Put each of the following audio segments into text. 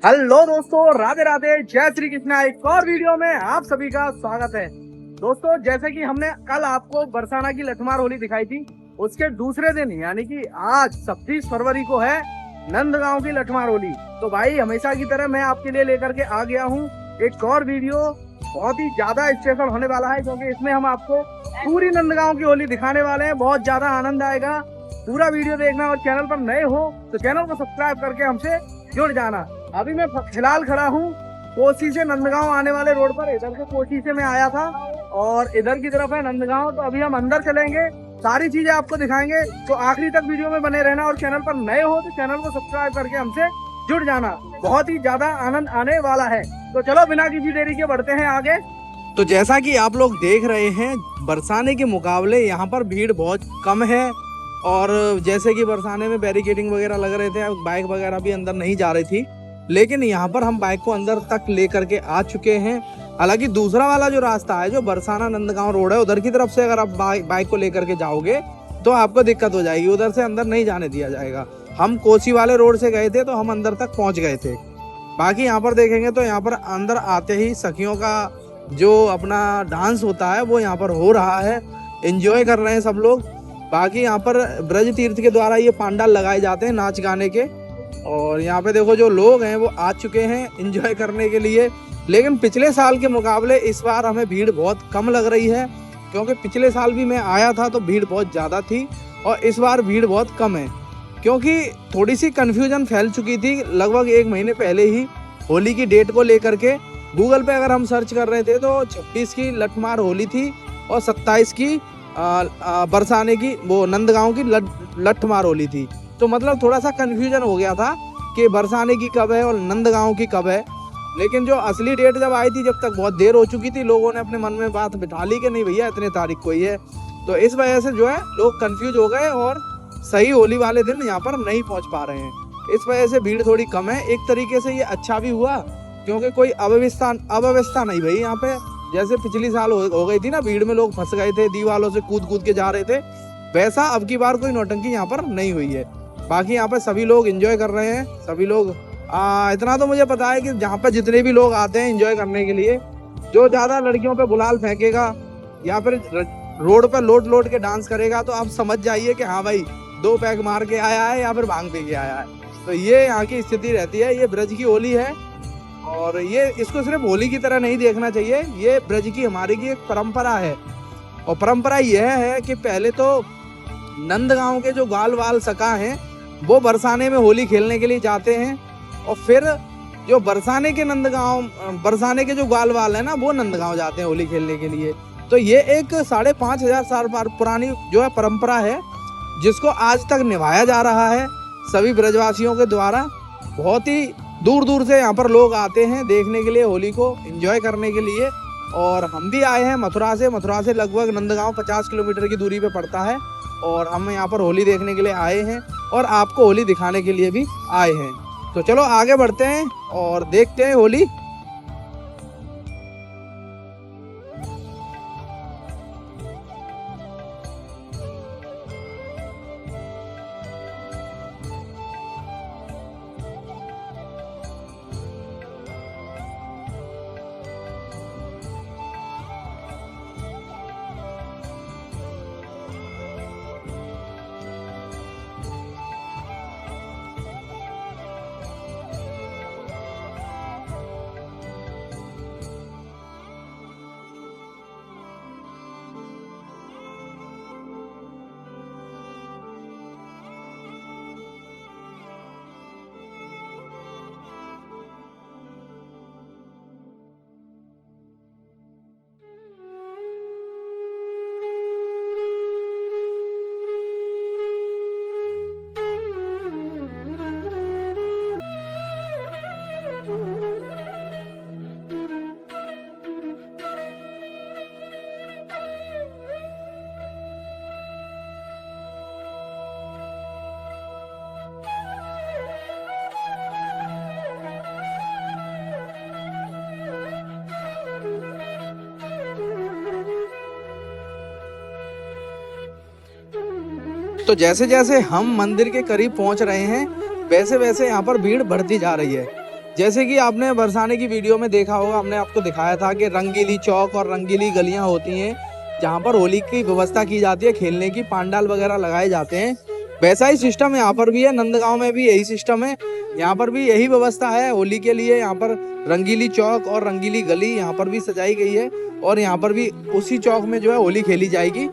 Hello दोस्तों, राधे राधे, जय श्री कृष्णा। एक और वीडियो में आप सभी का स्वागत है। दोस्तों, जैसे कि हमने कल आपको बरसाना की लठमार होली दिखाई थी, उसके दूसरे दिन यानी कि आज 26 फरवरी को है नंदगांव की लठमार होली। तो भाई, हमेशा की तरह मैं आपके लिए लेकर के आ गया हूँ एक और वीडियो। बहुत ही ज्यादा स्पेशल होने वाला है, क्योंकि इसमें हम आपको पूरी नंदगांव की होली दिखाने वाले हैं। बहुत ज्यादा आनंद आएगा, पूरा वीडियो देखना। और चैनल पर नए हो तो चैनल को सब्सक्राइब करके हमसे जुड़ जाना। अभी मैं फिलहाल खड़ा हूँ कोसी से नंदगांव आने वाले रोड पर। इधर से कोसी से मैं आया था और इधर की तरफ है नंदगांव। तो अभी हम अंदर चलेंगे, सारी चीजें आपको दिखाएंगे। तो आखिरी तक वीडियो में बने रहना और चैनल पर नए हो तो चैनल को सब्सक्राइब करके हमसे जुड़ जाना। बहुत ही ज्यादा आनंद आने वाला है। तो चलो बिना किसी देरी के बढ़ते हैं आगे। तो जैसा कि आप लोग देख रहे हैं, बरसाने के मुकाबले यहाँ पर भीड़ बहुत कम है। और जैसे कि बरसाने में बैरिकेडिंग वगैरह लग रहे थे, बाइक वगैरह भी अंदर नहीं जा रही थी, लेकिन यहाँ पर हम बाइक को अंदर तक ले करके आ चुके हैं। हालांकि दूसरा वाला जो रास्ता है, जो बरसाना नंदगांव रोड है, उधर की तरफ से अगर आप बाइक को लेकर के जाओगे तो आपको दिक्कत हो जाएगी। उधर से अंदर नहीं जाने दिया जाएगा। हम कोसी वाले रोड से गए थे तो हम अंदर तक पहुंच गए थे। बाकी यहाँ पर देखेंगे तो यहाँ पर अंदर आते ही सखियों का जो अपना डांस होता है वो यहाँ पर हो रहा है। एंजॉय कर रहे हैं सब लोग। बाकी यहाँ पर ब्रज तीर्थ के द्वारा ये पांडाल लगाए जाते हैं नाच गाने के। और यहाँ पे देखो, जो लोग हैं वो आ चुके हैं एंजॉय करने के लिए। लेकिन पिछले साल के मुकाबले इस बार हमें भीड़ बहुत कम लग रही है, क्योंकि पिछले साल भी मैं आया था तो भीड़ बहुत ज़्यादा थी और इस बार भीड़ बहुत कम है। क्योंकि थोड़ी सी कन्फ्यूजन फैल चुकी थी लगभग 1 महीने पहले ही होली की डेट को लेकर के। गूगल पे अगर हम सर्च कर रहे थे तो 26 की लठमार होली थी और 27 की बरसाने की, वो नंदगांव की लठमार होली थी। तो मतलब थोड़ा सा कंफ्यूजन हो गया था कि बरसाने की कब है और नंदगांव की कब है। लेकिन जो असली डेट जब आई थी, जब तक बहुत देर हो चुकी थी, लोगों ने अपने मन में बात बिठा ली कि नहीं भैया इतने तारीख को ही है। तो इस वजह से जो है लोग कंफ्यूज हो गए और सही होली वाले दिन यहाँ पर नहीं पहुँच पा रहे हैं। इस वजह से भीड़ थोड़ी कम है। एक तरीके से ये अच्छा भी हुआ, क्योंकि कोई अव्यवस्था नहीं भाई यहाँ पे। जैसे पिछली साल हो गई थी ना, भीड़ में लोग फंस गए थे, दीवारों से कूद कूद के जा रहे थे, वैसा अब की बार कोई नौटंकी यहाँ पर नहीं हुई है। बाकी यहाँ पे सभी लोग एंजॉय कर रहे हैं। सभी लोग इतना तो मुझे पता है कि जहाँ पे जितने भी लोग आते हैं एंजॉय करने के लिए, जो ज़्यादा लड़कियों पे गुलाल फेंकेगा या फिर रोड पे लोट के डांस करेगा, तो आप समझ जाइए कि हाँ भाई 2 पैग मार के आया है या फिर भांग पी के आया है। तो ये यहाँ की स्थिति रहती है। ये ब्रज की होली है और ये इसको सिर्फ होली की तरह नहीं देखना चाहिए। ये ब्रज की हमारी की एक परंपरा है। और परंपरा यह है कि पहले तो नंदगांव के जो गाल वाल सका हैं वो बरसाने में होली खेलने के लिए जाते हैं, और फिर जो बरसाने के जो गाल वाल है ना, वो नंदगांव जाते हैं होली खेलने के लिए। तो ये एक 5,500 साल पुरानी जो है परंपरा है, जिसको आज तक निभाया जा रहा है सभी ब्रजवासियों के द्वारा। बहुत ही दूर दूर से यहाँ पर लोग आते हैं देखने के लिए, होली को एंजॉय करने के लिए। और हम भी आए हैं मथुरा से लगभग नंदगांव 50 किलोमीटर की दूरी पे पड़ता है। और हम यहाँ पर होली देखने के लिए आए हैं और आपको होली दिखाने के लिए भी आए हैं। तो चलो आगे बढ़ते हैं और देखते हैं होली। तो जैसे जैसे हम मंदिर के करीब पहुंच रहे हैं, वैसे वैसे यहाँ पर भीड़ बढ़ती जा रही है। जैसे कि आपने बरसाने की वीडियो में देखा होगा, हमने आपको दिखाया था कि रंगीली चौक और रंगीली गलियां होती हैं जहां पर होली की व्यवस्था की जाती है, खेलने की पंडाल वगैरह लगाए जाते हैं। वैसा ही सिस्टम यहाँ पर भी है, नंदगांव में भी यही सिस्टम है, यहाँ पर भी यही व्यवस्था है होली के लिए। यहाँ पर रंगीली चौक और रंगीली गली यहाँ पर भी सजाई गई है और यहाँ पर भी उसी चौक में जो है होली खेली जाएगी।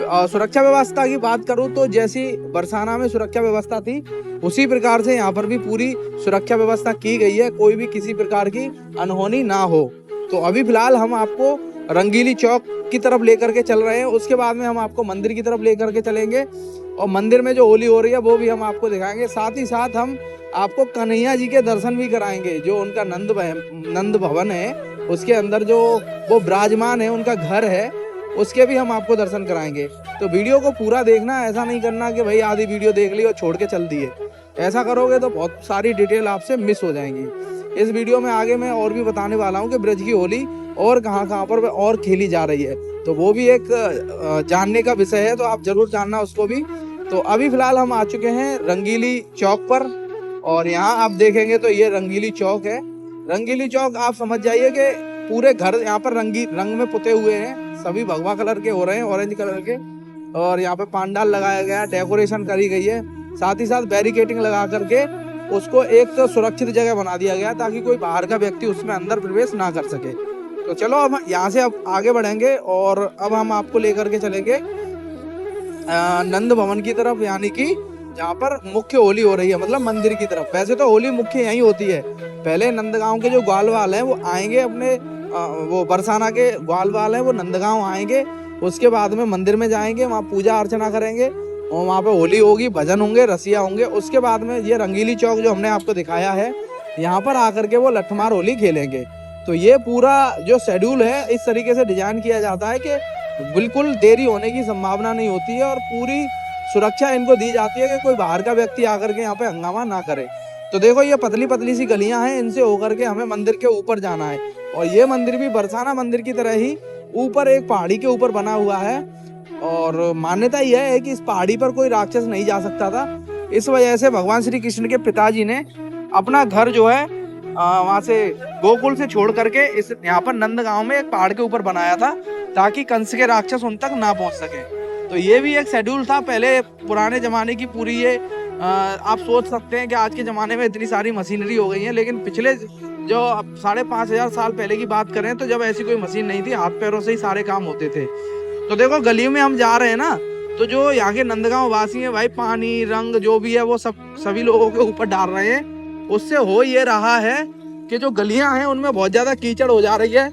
सुरक्षा व्यवस्था की बात करूं तो जैसी बरसाना में सुरक्षा व्यवस्था थी उसी प्रकार से यहाँ पर भी पूरी सुरक्षा व्यवस्था की गई है, कोई भी किसी प्रकार की अनहोनी ना हो। तो अभी फिलहाल हम आपको रंगीली चौक की तरफ लेकर के चल रहे हैं, उसके बाद में हम आपको मंदिर की तरफ लेकर के चलेंगे और मंदिर में जो होली हो रही है वो भी हम आपको दिखाएंगे। साथ ही साथ हम आपको कन्हैया जी के दर्शन भी कराएंगे, जो उनका नंद भवन है उसके अंदर जो वो विराजमान है, उनका घर है, उसके भी हम आपको दर्शन कराएंगे। तो वीडियो को पूरा देखना, ऐसा नहीं करना कि भाई आधी वीडियो देख ली और छोड़ के चल दिए। ऐसा करोगे तो बहुत सारी डिटेल आपसे मिस हो जाएंगी। इस वीडियो में आगे मैं और भी बताने वाला हूँ कि ब्रज की होली और कहाँ पर और खेली जा रही है, तो वो भी एक जानने का विषय है, तो आप जरूर जानना उसको भी। तो अभी फिलहाल हम आ चुके हैं रंगीली चौक पर और यहाँ आप देखेंगे तो ये रंगीली चौक है। रंगीली चौक आप समझ जाइए कि पूरे घर यहाँ पर रंग में पुते हुए हैं, सभी भगवा कलर के हो रहे हैं, ऑरेंज कलर के, और यहाँ पे पंडाल लगाया गया है, डेकोरेशन करी गई है, साथ ही साथ बैरिकेटिंग लगा करके उसको एक तो सुरक्षित जगह बना दिया गया ताकि कोई बाहर का व्यक्ति उसमें अंदर प्रवेश ना कर सके। तो चलो अब यहाँ से अब आगे बढ़ेंगे और अब हम आपको लेकर के चलेंगे नंद भवन की तरफ, यानी कि जहाँ पर मुख्य होली हो रही है, मतलब मंदिर की तरफ। वैसे तो होली मुख्य यहीं होती है, पहले नंदगांव के जो ग्वालवाल हैं वो आएंगे, अपने वो बरसाना के ग्वालवाल हैं वो नंदगांव आएंगे, उसके बाद में मंदिर में जाएंगे, वहाँ पूजा अर्चना करेंगे और वहाँ पे होली होगी, भजन होंगे, रसिया होंगे। उसके बाद में ये रंगीली चौक जो हमने आपको दिखाया है, यहाँ पर आकर के वो लठमार होली खेलेंगे। तो ये पूरा जो शेड्यूल है इस तरीके से डिजाइन किया जाता है कि बिल्कुल देरी होने की संभावना नहीं होती है और पूरी सुरक्षा इनको दी जाती है कि कोई बाहर का व्यक्ति आकर के यहाँ पे हंगामा ना करे। तो देखो ये पतली पतली सी गलियां हैं, इनसे होकर के हमें मंदिर के ऊपर जाना है और ये मंदिर भी बरसाना मंदिर की तरह ही ऊपर एक पहाड़ी के ऊपर बना हुआ है और मान्यता यह है कि इस पहाड़ी पर कोई राक्षस नहीं जा सकता था। इस वजह से भगवान श्री कृष्ण के पिताजी ने अपना घर जो है वहां से गोकुल से छोड़ करके इस यहाँ पर नंदगांव में एक पहाड़ के ऊपर बनाया था ताकि कंस के राक्षस उन तक ना पहुंच सके। तो ये भी एक शेड्यूल था पहले पुराने जमाने की पूरी। ये आप सोच सकते हैं कि आज के ज़माने में इतनी सारी मशीनरी हो गई है, लेकिन पिछले जो 5,500 साल पहले की बात करें तो जब ऐसी कोई मशीन नहीं थी, हाथ पैरों से ही सारे काम होते थे। तो देखो गलियों में हम जा रहे हैं ना, तो जो यहाँ के नंदगांव वासी हैं भाई, पानी रंग जो भी है वो सभी लोगों के ऊपर डाल रहे हैं। उससे हो ये रहा है कि जो गलियां हैं उनमें बहुत ज़्यादा कीचड़ हो जा रही है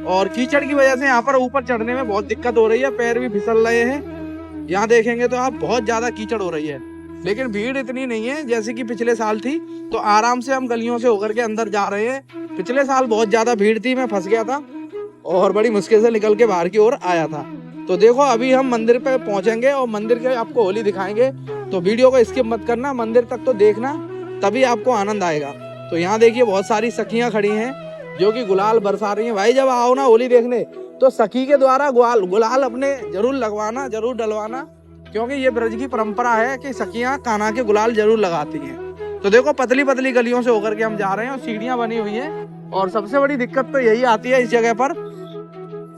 और कीचड़ की वजह से यहाँ पर ऊपर चढ़ने में बहुत दिक्कत हो रही है, पैर भी फिसल रहे हैं। यहाँ देखेंगे तो आप बहुत ज़्यादा कीचड़ हो रही है, लेकिन भीड़ इतनी नहीं है जैसे कि पिछले साल थी। तो आराम से हम गलियों से होकर के अंदर जा रहे हैं। पिछले साल बहुत ज़्यादा भीड़ थी, मैं फंस गया था और बड़ी मुश्किल से निकल के बाहर की ओर आया था। तो देखो अभी हम मंदिर पे पहुंचेंगे और मंदिर के आपको होली दिखाएंगे, तो वीडियो को स्किप मत करना, मंदिर तक तो देखना, तभी आपको आनंद आएगा। तो यहाँ देखिए बहुत सारी सखियाँ खड़ी हैं जो कि गुलाल बरसा रही हैं। भाई जब आओ ना होली देखने तो सखी के द्वारा गुलाल अपने जरूर लगवाना, जरूर डलवाना, क्योंकि ये ब्रज की परंपरा है कि सखियाँ कान्हा के गुलाल जरूर लगाती हैं। तो देखो पतली पतली गलियों से होकर के हम जा रहे हैं और सीढ़ियाँ बनी हुई हैं और सबसे बड़ी दिक्कत तो यही आती है इस जगह पर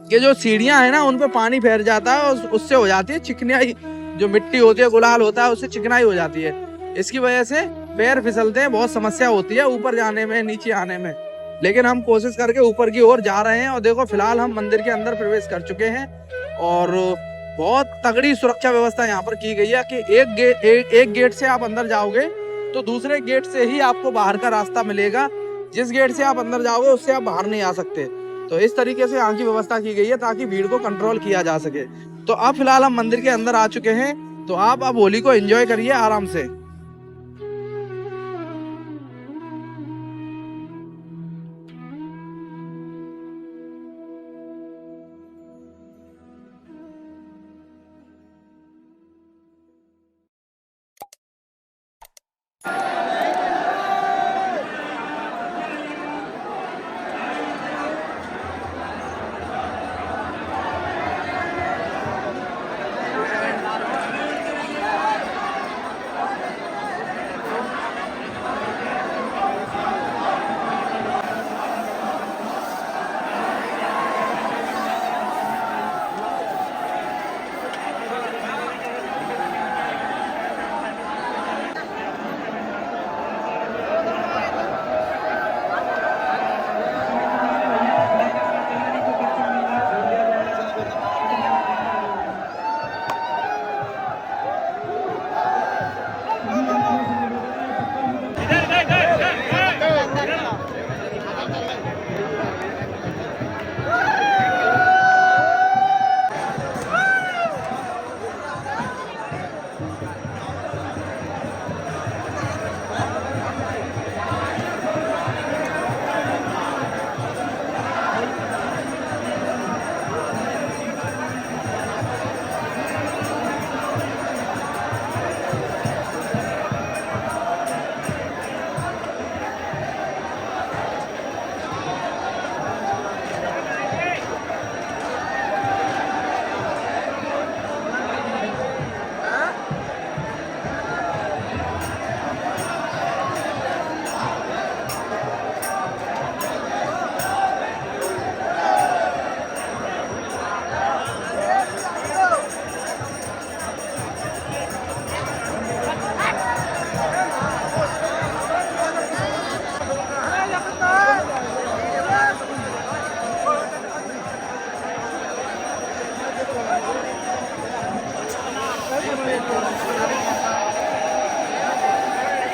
कि जो सीढ़ियाँ हैं ना उन पे पानी फैल जाता है और उससे हो जाती है चिकनाई, जो मिट्टी होती है, गुलाल होता है, उससे चिकनाई हो जाती है। इसकी वजह से पैर फिसलते हैं, बहुत समस्या होती है ऊपर जाने में, नीचे आने में। लेकिन हम कोशिश करके ऊपर की ओर जा रहे हैं और देखो फिलहाल हम मंदिर के अंदर प्रवेश कर चुके हैं और बहुत तगड़ी सुरक्षा व्यवस्था यहाँ पर की गई है कि एक गेट से आप अंदर जाओगे तो दूसरे गेट से ही आपको बाहर का रास्ता मिलेगा। जिस गेट से आप अंदर जाओगे उससे आप बाहर नहीं आ सकते। तो इस तरीके से यहाँ की व्यवस्था की गई है ताकि भीड़ को कंट्रोल किया जा सके। तो अब फिलहाल हम मंदिर के अंदर आ चुके हैं, तो आप अब होली को एंजॉय करिए आराम से।